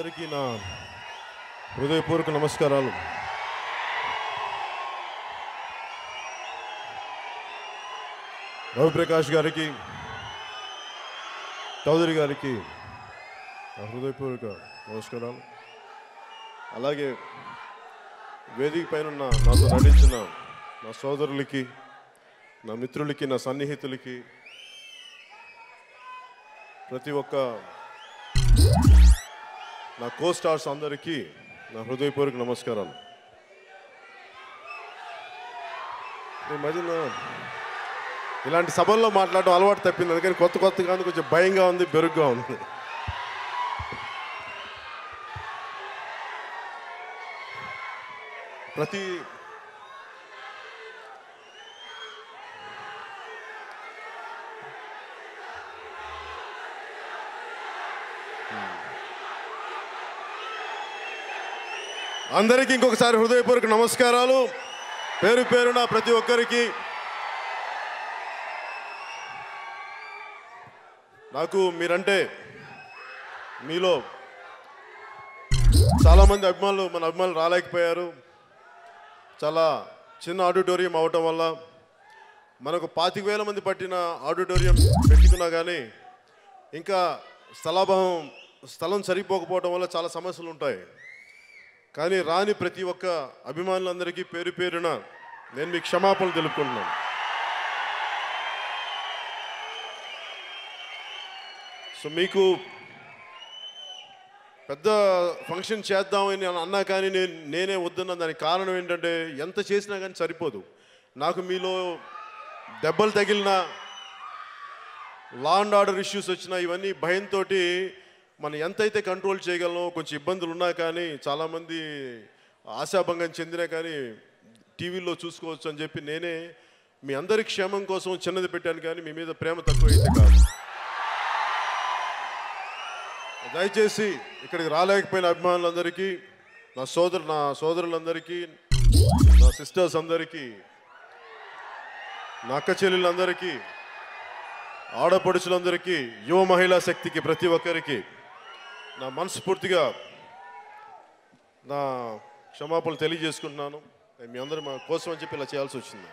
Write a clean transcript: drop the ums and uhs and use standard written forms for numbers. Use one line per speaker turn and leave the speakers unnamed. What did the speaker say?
అందరికీ నా హృదయపూర్వక నమస్కారాలు. రవిప్రకాష్ గారికి, చౌదరి గారికి నా హృదయపూర్వక నమస్కారాలు. అలాగే వేదిక పైన నాతో నటించిన నా సోదరులకి, నా మిత్రులకి, నా సన్నిహితులకి, ప్రతి ఒక్క నా కో స్టార్స్ అందరికీ నా హృదయపూర్వక నమస్కారాలు. ఈ మధ్యన ఇలాంటి సభల్లో మాట్లాడడం అలవాటు తప్పింది, అందుకని కొత్తగా కొంచెం భయంగా ఉంది, బెరుగ్గా ఉంది. అందరికీ ఇంకొకసారి హృదయపూర్వక నమస్కారాలు. పేరు పేరున ప్రతి ఒక్కరికి. నాకు మీరంటే, మీలో చాలామంది మన అభిమానులు రాలేకపోయారు. చాలా చిన్న ఆడిటోరియం అవటం వల్ల మనకు 25,000 మంది పట్టిన ఆడిటోరియం పెట్టుకున్నా కానీ ఇంకా స్థలం సరిపోకపోవడం వల్ల చాలా సమస్యలు ఉంటాయి. కానీ రాని ప్రతి ఒక్క అభిమానులందరికీ పేరు పేరున నేను మీకు క్షమాపణలు తెలుపుకుంటున్నాను. సో మీకు పెద్ద ఫంక్షన్ చేద్దామని అన్నా కానీ నేనే వద్దన్నా. దానికి కారణం ఏంటంటే, ఎంత చేసినా కానీ సరిపోదు. నాకు మీలో దెబ్బలు తగిలినా, లా అండ్ ఆర్డర్ ఇష్యూస్ వచ్చినా, ఇవన్నీ భయంతో మనం ఎంతైతే కంట్రోల్ చేయగలనో, కొంచెం ఇబ్బందులు ఉన్నా కానీ, చాలామంది ఆశాభంగం చెందినా కానీ టీవీలో చూసుకోవచ్చు అని చెప్పి నేనే మీ అందరి క్షేమం కోసం చిన్నది పెట్టాను. కానీ మీ మీద ప్రేమ తక్కువ అయితే కాదు. దయచేసి ఇక్కడికి రాలేకపోయిన అభిమానులందరికీ, నా సోదరులందరికీ, నా సిస్టర్స్ అందరికీ, నా అక్క చెల్లెళ్ళందరికీ, ఆడపడుచులందరికీ, యువ మహిళా శక్తికి, ప్రతి ఒక్కరికి నా మనస్ఫూర్తిగా నా క్షమాపణలు తెలియజేసుకుంటున్నాను. మీ అందరూ మా కోసం అని చెప్పి ఇలా చేయాల్సి వచ్చింది.